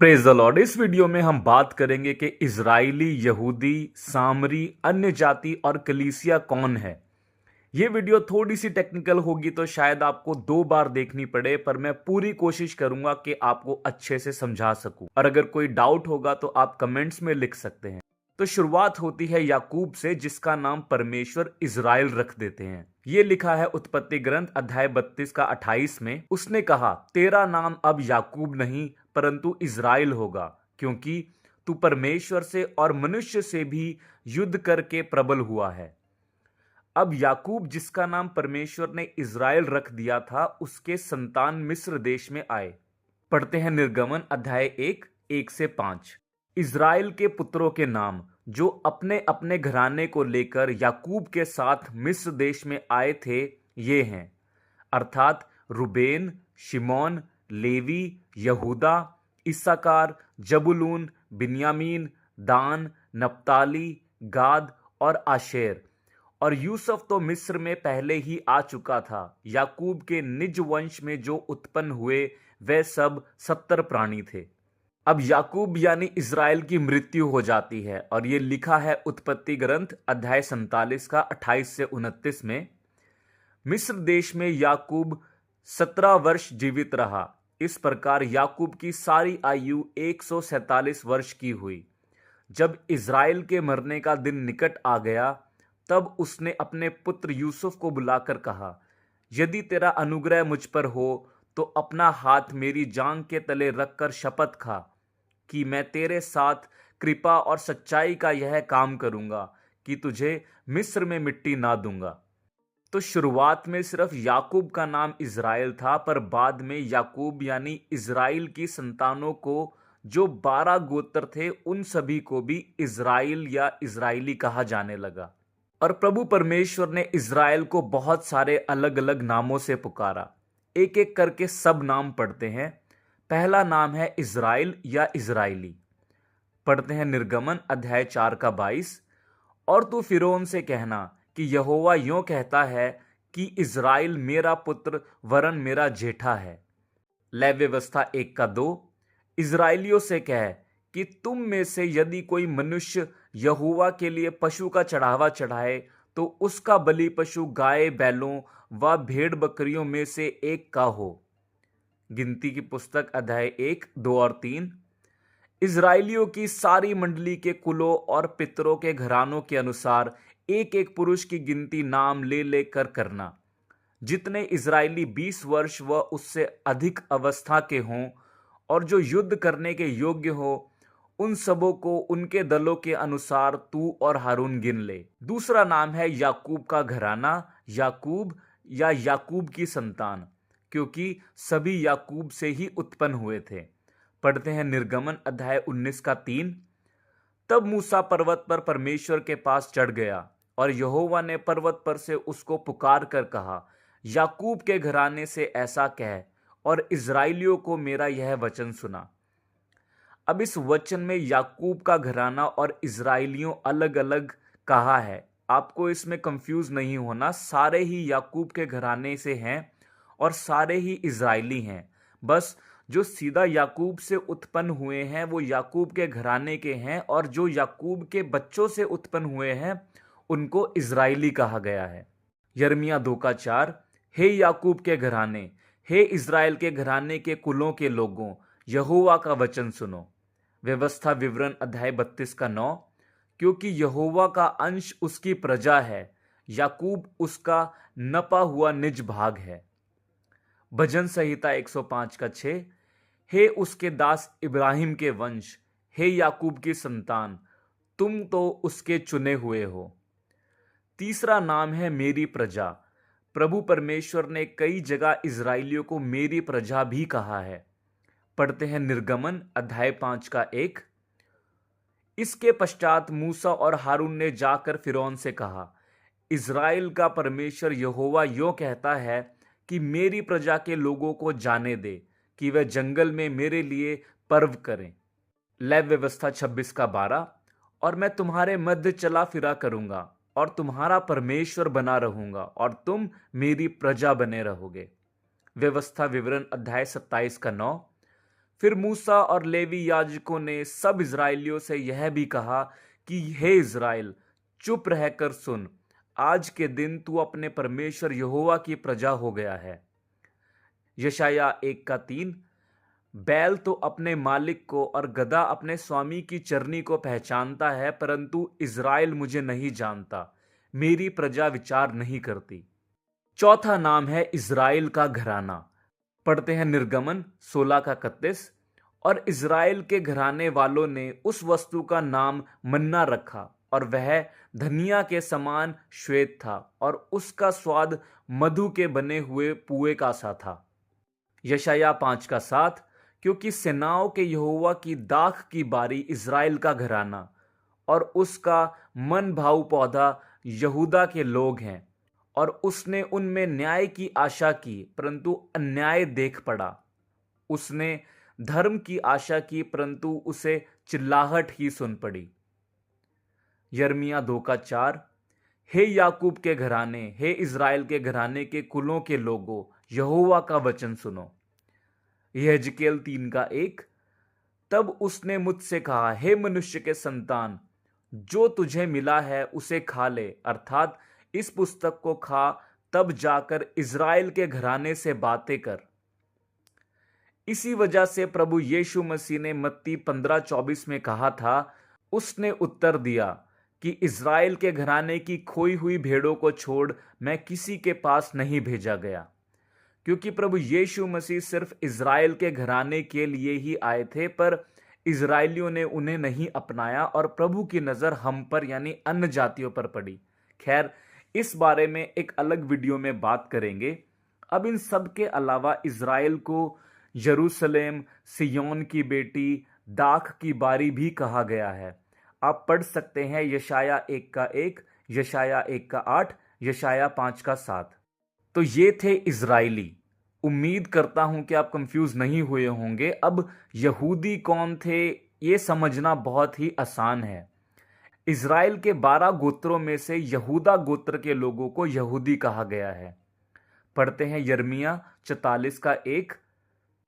Praise the Lord. इस video में हम बात करेंगे कि इजरायली, यहूदी, सामरी, अन्य जाति और कलीसिया कौन है। ये वीडियो थोड़ी सी टेक्निकल होगी तो शायद आपको 2 बार देखनी पड़े, पर मैं पूरी कोशिश करूंगा कि आपको अच्छे से समझा सकूं। और अगर कोई डाउट होगा तो आप कमेंट्स में लिख सकते हैं। तो शुरुआत होती है याकूब से, जिसका नाम परमेश्वर इजराइल रख देते हैं। ये लिखा है उत्पत्ति ग्रंथ अध्याय 32 का 28 में। उसने कहा, तेरा नाम अब याकूब नहीं परंतु इजराइल होगा, क्योंकि तू परमेश्वर से और मनुष्य से भी युद्ध करके प्रबल हुआ है। अब याकूब, जिसका नाम परमेश्वर ने इजराइल रख दिया था, उसके संतान मिस्र देश में आए। पढ़ते हैं निर्गमन अध्याय 1:1-5। इजराइल के पुत्रों के नाम जो अपने अपने घराने को लेकर याकूब के साथ मिस्र देश में आए थे, ये हैं, अर्थात रुबेन, शिमोन, लेवी, यहूदा, इस्साकार, जबुलून, बिन्यामीन, दान, नप्ताली, गाद और आशेर। और यूसुफ तो मिस्र में पहले ही आ चुका था। याकूब के निज वंश में जो उत्पन्न हुए वे सब 70 प्राणी थे। अब याकूब यानी इजराइल की मृत्यु हो जाती है, और ये लिखा है उत्पत्ति ग्रंथ अध्याय 47 का 28-29 में। मिस्र देश में याकूब 17 वर्ष जीवित रहा। इस प्रकार याकूब की सारी आयु 147 वर्ष की हुई। जब इजराइल के मरने का दिन निकट आ गया, तब उसने अपने पुत्र यूसुफ को बुलाकर कहा, यदि तेरा अनुग्रह मुझ पर हो तो अपना हाथ मेरी जांघ के तले रखकर शपथ खा कि मैं तेरे साथ कृपा और सच्चाई का यह काम करूंगा कि तुझे मिस्र में मिट्टी ना दूंगा। तो शुरुआत में सिर्फ याकूब का नाम इजराइल था, पर बाद में याकूब यानी इजराइल की संतानों को, जो 12 गोत्र थे, उन सभी को भी इजराइल या इजराइली कहा जाने लगा। और प्रभु परमेश्वर ने इजराइल को बहुत सारे अलग अलग नामों से पुकारा। एक एक करके सब नाम पढ़ते हैं। पहला नाम है इजराइल या इजराइली। पढ़ते हैं निर्गमन अध्याय 4 का 22। और तू फिरौन से कहना कि यहोवा यों कहता है कि इजराइल मेरा पुत्र वरन मेरा जेठा है। लय व्यवस्था 1 का 2। इजराइलियों से कह कि तुम में से यदि कोई मनुष्य यहोवा के लिए पशु का चढ़ावा चढ़ाए, तो उसका बलि पशु गाय बैलों व भेड़ बकरियों में से एक का हो। गिनती की पुस्तक अध्याय 1, 2 और 3। इजराइलियों की सारी मंडली के कुलों और पितरों के घरानों के अनुसार एक एक पुरुष की गिनती नाम ले लेकर करना। जितने इजराइली 20 वर्ष व उससे अधिक अवस्था के हों और जो युद्ध करने के योग्य हो, उन सबों को उनके दलों के अनुसार तू और हारून गिन ले। दूसरा नाम है याकूब का घराना, याकूब या याकूब की संतान, क्योंकि सभी याकूब से ही उत्पन्न हुए थे। पढ़ते हैं निर्गमन अध्याय 19 का 3। तब मूसा पर्वत पर परमेश्वर के पास चढ़ गया, और यहोवा ने पर्वत पर से उसको पुकार कर कहा, याकूब के घराने से ऐसा कह और इजराइलियों को मेरा यह वचन सुना। अब इस वचन में याकूब का घराना और इजराइलियों अलग अलग कहा है। आपको इसमें कंफ्यूज नहीं होना, सारे ही याकूब के घराने से हैं और सारे ही इजराइली हैं। बस जो सीधा याकूब से उत्पन्न हुए हैं वो याकूब के घराने के हैं, और जो याकूब के बच्चों से उत्पन्न हुए हैं उनको इजराइली कहा गया है। यिर्मयाह 2 का 4। हे याकूब के घराने, हे इजराइल के घराने के कुलों के लोगों, यहोवा का वचन सुनो। व्यवस्था विवरण अध्याय 32 का 9। क्योंकि यहोवा का अंश उसकी प्रजा है, याकूब उसका नपा हुआ निज भाग है। भजन संहिता 105 का 6। हे उसके दास इब्राहिम के वंश, हे याकूब की संतान, तुम तो उसके चुने हुए हो। तीसरा नाम है मेरी प्रजा। प्रभु परमेश्वर ने कई जगह इजराइलियों को मेरी प्रजा भी कहा है। पढ़ते हैं निर्गमन अध्याय 5 का 1। इसके पश्चात मूसा और हारून ने जाकर फिरौन से कहा, इजराइल का परमेश्वर यहोवा यों कहता है कि मेरी प्रजा के लोगों को जाने दे कि वे जंगल में मेरे लिए पर्व करें। लय व्यवस्था 26 का 12। और मैं तुम्हारे मध्य चला फिरा करूंगा और तुम्हारा परमेश्वर बना रहूंगा, और तुम मेरी प्रजा बने रहोगे। व्यवस्था विवरण अध्याय 27 का 9। फिर मूसा और लेवी याजकों ने सब इजरायलियों से यह भी कहा कि हे इजराइल, चुप रहकर सुन। आज के दिन तू अपने परमेश्वर यहोवा की प्रजा हो गया है। यशाया 1:3। बैल तो अपने मालिक को और गधा अपने स्वामी की चरनी को पहचानता है, परंतु इजराइल मुझे नहीं जानता, मेरी प्रजा विचार नहीं करती। चौथा नाम है इजराइल का घराना। पढ़ते हैं निर्गमन 16:31। और इजराइल के घराने वालों ने उस वस्तु का नाम मन्ना रखा, और वह धनिया के समान श्वेत था, और उसका स्वाद मधु के बने हुए पुए का सा था। यशाया 5:7। क्योंकि सेनाओं के यहोवा की दाख की बारी इजराइल का घराना, और उसका मन भाऊ पौधा यहूदा के लोग हैं। और उसने उनमें न्याय की आशा की, परंतु अन्याय देख पड़ा। उसने धर्म की आशा की, परंतु उसे चिल्लाहट ही सुन पड़ी। यिर्मयाह 2:4। हे याकूब के घराने, हे इजराइल के घराने के कुलों के लोगों, यहोवा का वचन सुनो। यहेजकेल 3:1। तब उसने मुझसे कहा, हे मनुष्य के संतान, जो तुझे मिला है उसे खा ले, अर्थात इस पुस्तक को खा, तब जाकर इजराइल के घराने से बातें कर। इसी वजह से प्रभु यीशु मसीह ने मत्ती 15:24 में कहा था, उसने उत्तर दिया कि इजराइल के घराने की खोई हुई भेड़ों को छोड़ मैं किसी के पास नहीं भेजा गया। क्योंकि प्रभु यीशु मसीह सिर्फ इजराइल के घराने के लिए ही आए थे, पर इजराइलियों ने उन्हें नहीं अपनाया और प्रभु की नजर हम पर यानी अन्य जातियों पर पड़ी। खैर, इस बारे में एक अलग वीडियो में बात करेंगे। अब इन सब के अलावा इजराइल को यरूशलेम, सिय्योन की बेटी, दाख की बारी भी कहा गया है। आप पढ़ सकते हैं यशाया 1:1, यशाया 1:8, यशाया 5:7। तो ये थे इजराइली। उम्मीद करता हूं कि आप कंफ्यूज नहीं हुए होंगे। अब यहूदी कौन थे ये समझना बहुत ही आसान है। इजराइल के 12 गोत्रों में से यहूदा गोत्र के लोगों को यहूदी कहा गया है। पढ़ते हैं यिर्मयाह 44:1।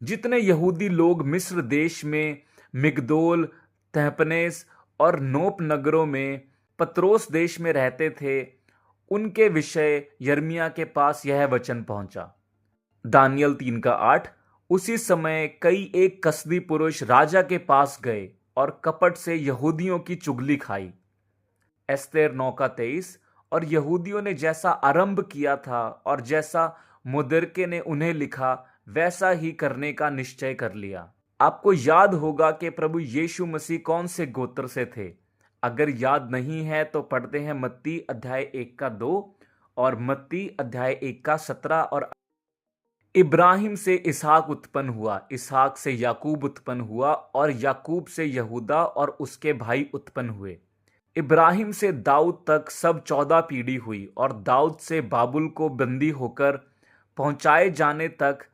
जितने यहूदी लोग मिस्र देश में मिगदोल, तहपनेस और नोप नगरों में पत्रोस देश में रहते थे, उनके विषय यिर्मयाह के पास यह वचन पहुंचा। दानियल 3:8। उसी समय कई एक कसदी पुरुष राजा के पास गए और कपट से यहूदियों की चुगली खाई। एस्तेर 9:23। और यहूदियों ने जैसा आरंभ किया था और जैसा मुदरके ने उन्हें लिखा, वैसा ही करने का निश्चय कर लिया। आपको याद होगा कि प्रभु यीशु मसीह कौन से गोत्र से थे। अगर याद नहीं है तो पढ़ते हैं मत्ती अध्याय 1:2 और मत्ती अध्याय 1:17। और इब्राहिम से इसहाक उत्पन्न हुआ, इसहाक से याकूब उत्पन्न हुआ, और याकूब से यहूदा और उसके भाई उत्पन्न हुए। इब्राहिम से दाऊद तक सब 14 पीढ़ी हुई, और दाऊद से बाबुल को बंदी होकर पहुंचाए जाने तक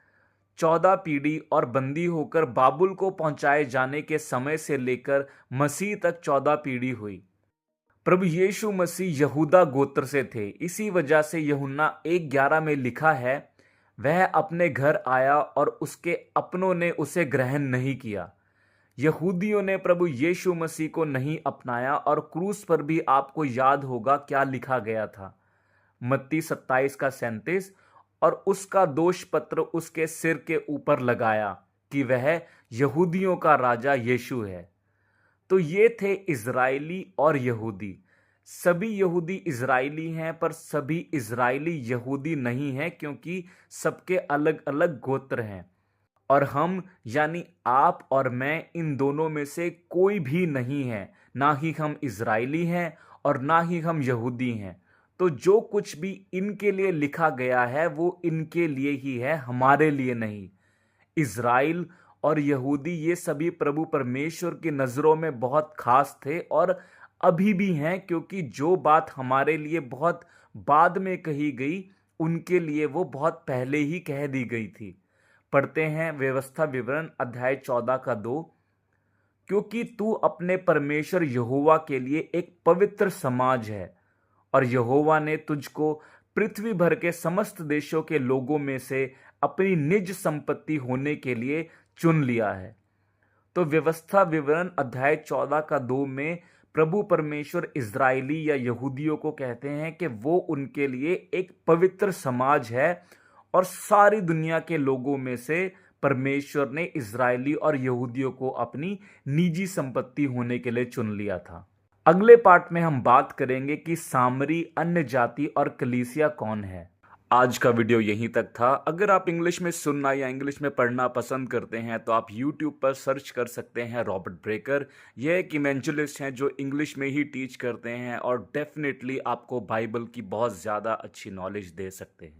14 पीढ़ी, और बंदी होकर बाबुल को पहुंचाए जाने के समय से लेकर मसीह तक 14 पीढ़ी हुई। प्रभु यीशु मसीह यहूदा गोत्र से थे। इसी वजह से यूहन्ना 1:11 में लिखा है, वह अपने घर आया और उसके अपनों ने उसे ग्रहण नहीं किया। यहूदियों ने प्रभु यीशु मसीह को नहीं अपनाया, और क्रूस पर भी आपको याद होगा क्या लिखा गया था, मत्ती 27:37। और उसका दोष पत्र उसके सिर के ऊपर लगाया कि वह यहूदियों का राजा यीशु है। तो ये थे इजराइली और यहूदी। सभी यहूदी इजराइली हैं, पर सभी इजराइली यहूदी नहीं हैं, क्योंकि सबके अलग अलग गोत्र हैं। और हम यानी आप और मैं इन दोनों में से कोई भी नहीं है। ना ही हम इजराइली हैं और ना ही हम यहूदी हैं। तो जो कुछ भी इनके लिए लिखा गया है वो इनके लिए ही है, हमारे लिए नहीं। इजराइल और यहूदी ये सभी प्रभु परमेश्वर की नजरों में बहुत खास थे और अभी भी हैं, क्योंकि जो बात हमारे लिए बहुत बाद में कही गई उनके लिए वो बहुत पहले ही कह दी गई थी। पढ़ते हैं व्यवस्था विवरण अध्याय 14:2। क्योंकि तू अपने परमेश्वर यहोवा के लिए एक पवित्र समाज है, और यहोवा ने तुझको पृथ्वी भर के समस्त देशों के लोगों में से अपनी निज संपत्ति होने के लिए चुन लिया है। तो व्यवस्था विवरण अध्याय 14 का 2 में प्रभु परमेश्वर इजरायली या यहूदियों को कहते हैं कि वो उनके लिए एक पवित्र समाज है और सारी दुनिया के लोगों में से परमेश्वर ने इजरायली और यहूदियों को अपनी निजी संपत्ति होने के लिए चुन लिया था। अगले पार्ट में हम बात करेंगे कि सामरी, अन्य जाति और कलीसिया कौन है। आज का वीडियो यहीं तक था। अगर आप इंग्लिश में सुनना या इंग्लिश में पढ़ना पसंद करते हैं तो आप यूट्यूब पर सर्च कर सकते हैं रॉबर्ट ब्रेकर। यह एक इवेंजलिस्ट हैं जो इंग्लिश में ही टीच करते हैं और डेफिनेटली आपको बाइबल की बहुत ज़्यादा अच्छी नॉलेज दे सकते हैं।